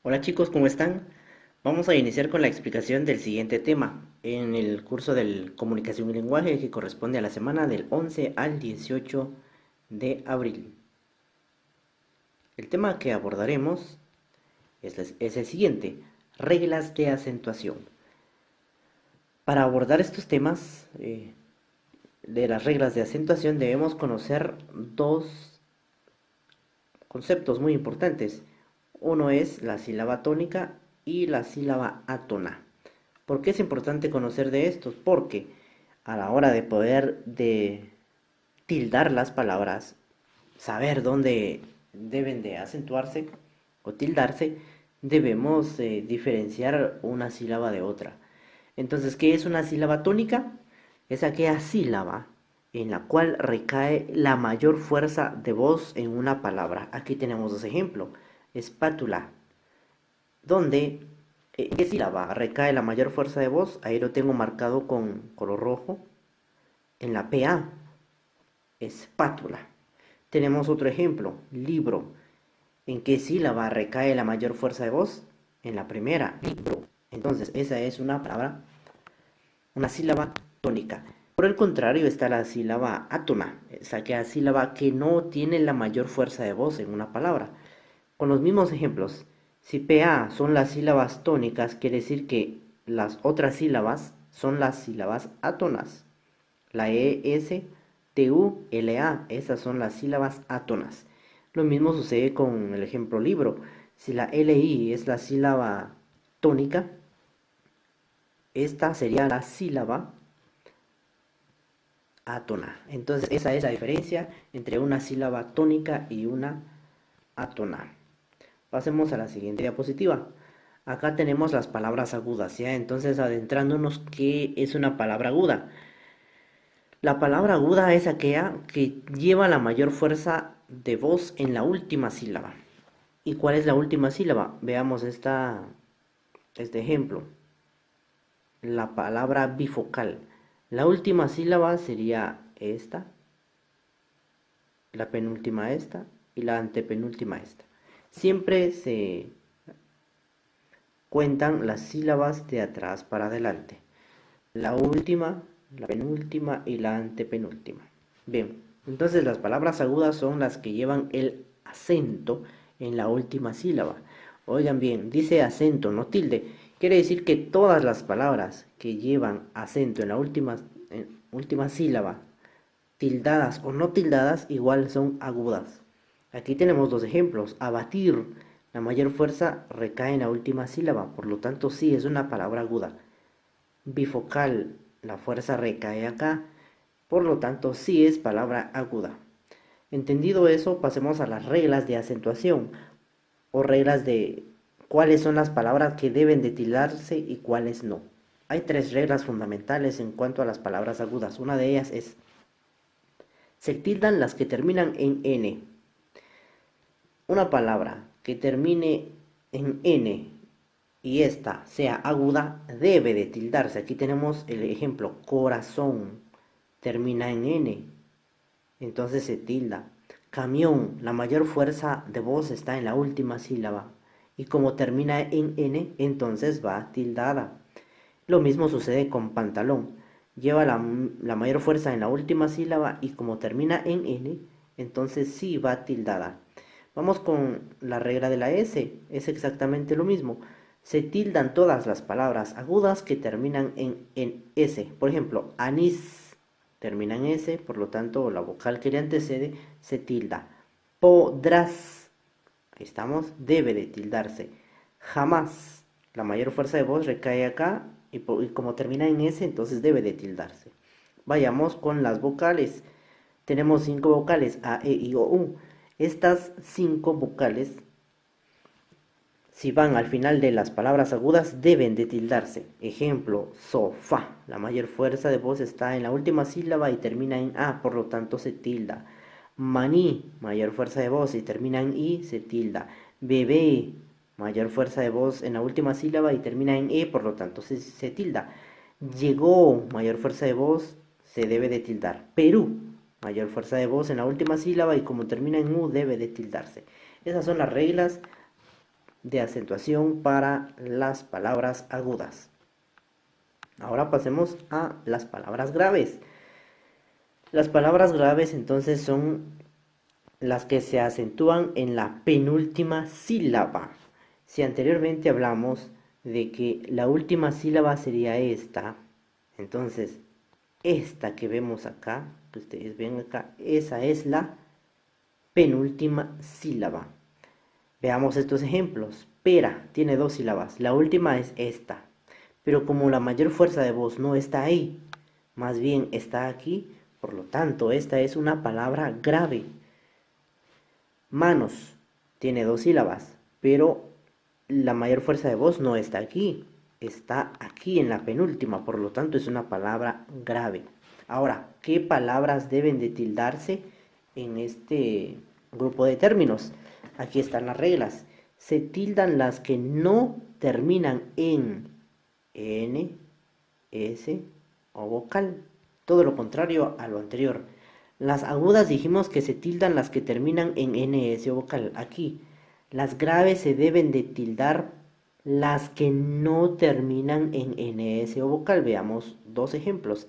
Hola chicos, ¿cómo están? Vamos a iniciar con la explicación del siguiente tema en el curso de Comunicación y Lenguaje que corresponde a la semana del 11 al 18 de abril. El tema que abordaremos es el siguiente, reglas de acentuación. Para abordar estos temas de las reglas de acentuación debemos conocer dos conceptos muy importantes. Uno es la sílaba tónica y la sílaba átona. ¿Por qué es importante conocer de estos? Porque a la hora de poder tildar las palabras, saber dónde deben de acentuarse o tildarse, debemos diferenciar una sílaba de otra. Entonces, ¿qué es una sílaba tónica? Es aquella sílaba en la cual recae la mayor fuerza de voz en una palabra. Aquí tenemos dos ejemplos. Espátula, donde ¿en qué sílaba recae la mayor fuerza de voz? Ahí lo tengo marcado con color rojo. En la PA, espátula. Tenemos otro ejemplo, libro. ¿En qué sílaba recae la mayor fuerza de voz? En la primera, libro. Entonces, esa es una palabra, una sílaba tónica. Por el contrario está la sílaba átona, aquella sílaba que no tiene la mayor fuerza de voz en una palabra. Con los mismos ejemplos, si PA son las sílabas tónicas, quiere decir que las otras sílabas son las sílabas átonas. La ES, TU, LA, esas son las sílabas átonas. Lo mismo sucede con el ejemplo libro. Si la LI es la sílaba tónica, esta sería la sílaba átona. Entonces esa es la diferencia entre una sílaba tónica y una átona. Pasemos a la siguiente diapositiva. Acá tenemos las palabras agudas, ¿ya? Entonces adentrándonos, ¿qué es una palabra aguda? La palabra aguda es aquella que lleva la mayor fuerza de voz en la última sílaba. ¿Y cuál es la última sílaba? Veamos este ejemplo. La palabra bifocal. La última sílaba sería esta, la penúltima esta y la antepenúltima esta. Siempre se cuentan las sílabas de atrás para adelante. La última, la penúltima y la antepenúltima. Bien, entonces las palabras agudas son las que llevan el acento en la última sílaba. Oigan bien, dice acento, no tilde. Quiere decir que todas las palabras que llevan acento en última sílaba, tildadas o no tildadas, igual son agudas. Aquí tenemos dos ejemplos. Abatir, la mayor fuerza recae en la última sílaba, por lo tanto sí es una palabra aguda. Bifocal, la fuerza recae acá, por lo tanto sí es palabra aguda. Entendido eso, pasemos a las reglas de acentuación o reglas de cuáles son las palabras que deben de tildarse y cuáles no. Hay tres reglas fundamentales en cuanto a las palabras agudas. Una de ellas es, se tildan las que terminan en N. Una palabra que termine en N y esta sea aguda, debe de tildarse. Aquí tenemos el ejemplo, corazón, termina en N, entonces se tilda. Camión, la mayor fuerza de voz está en la última sílaba, y como termina en N, entonces va tildada. Lo mismo sucede con pantalón, lleva la mayor fuerza en la última sílaba, y como termina en N, entonces sí va tildada. Vamos con la regla de la S, es exactamente lo mismo. Se tildan todas las palabras agudas que terminan en S. Por ejemplo, anís termina en S, por lo tanto la vocal que le antecede se tilda. Podrás, ahí estamos, debe de tildarse. Jamás, la mayor fuerza de voz recae acá y como termina en S, entonces debe de tildarse. Vayamos con las vocales. Tenemos 5 vocales, A, E, I, O, U. Estas 5 vocales, si van al final de las palabras agudas, deben de tildarse. Ejemplo, sofá. La mayor fuerza de voz está en la última sílaba y termina en A, por lo tanto se tilda. Maní, mayor fuerza de voz y termina en I, se tilda. Bebé, mayor fuerza de voz en la última sílaba y termina en E, por lo tanto se tilda. Llegó, mayor fuerza de voz, se debe de tildar. Perú, mayor fuerza de voz en la última sílaba y como termina en U debe de tildarse. Esas son las reglas de acentuación para las palabras agudas. Ahora pasemos a las palabras graves. Las palabras graves entonces son las que se acentúan en la penúltima sílaba. Si anteriormente hablamos de que la última sílaba sería esta, entonces esta que vemos acá, que ustedes ven acá, esa es la penúltima sílaba. Veamos estos ejemplos. Pera tiene 2 sílabas, la última es esta, pero como la mayor fuerza de voz no está ahí, más bien está aquí, por lo tanto esta es una palabra grave. Manos tiene 2 sílabas, pero la mayor fuerza de voz no está aquí, está aquí en la penúltima, por lo tanto es una palabra grave. Ahora, ¿qué palabras deben de tildarse en este grupo de términos? Aquí están las reglas. Se tildan las que no terminan en N, S o vocal. Todo lo contrario a lo anterior. Las agudas dijimos que se tildan las que terminan en NS o vocal. Aquí, las graves se deben de tildar las que no terminan en NS o vocal. Veamos 2 ejemplos.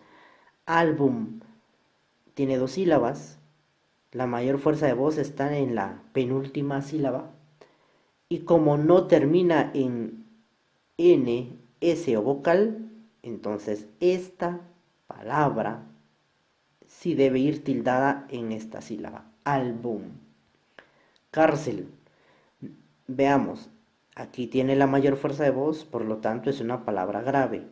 Álbum tiene 2 sílabas. La mayor fuerza de voz está en la penúltima sílaba. Y como no termina en N, S o vocal, entonces esta palabra sí debe ir tildada en esta sílaba. Álbum. Cárcel. Veamos, aquí tiene la mayor fuerza de voz, por lo tanto es una palabra grave.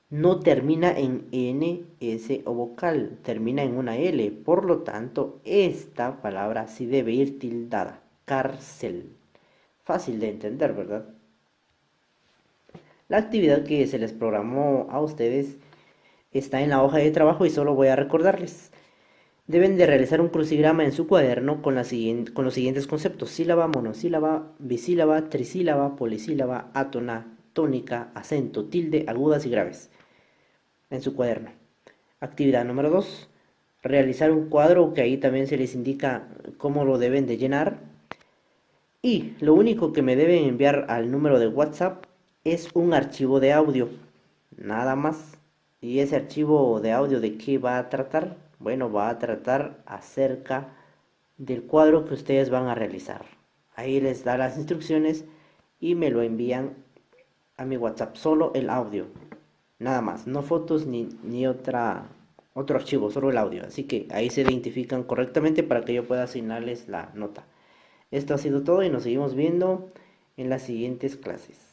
No termina en N, S o vocal, termina en una L, por lo tanto esta palabra sí debe ir tildada. Cárcel. Fácil de entender, ¿verdad? La actividad que se les programó a ustedes está en la hoja de trabajo y solo voy a recordarles. Deben de realizar un crucigrama en su cuaderno con los siguientes conceptos: sílaba, monosílaba, bisílaba, trisílaba, polisílaba, átona, tónica, acento, tilde, agudas y graves. En su cuaderno. Actividad número 2. Realizar un cuadro que ahí también se les indica cómo lo deben de llenar. Y lo único que me deben enviar al número de WhatsApp es un archivo de audio. Nada más. ¿Y ese archivo de audio de qué va a tratar? Bueno, va a tratar acerca del cuadro que ustedes van a realizar. Ahí les da las instrucciones y me lo envían a mi WhatsApp. Solo el audio. Nada más. No fotos ni otro archivo, solo el audio. Así que ahí se identifican correctamente para que yo pueda asignarles la nota. Esto ha sido todo y nos seguimos viendo en las siguientes clases.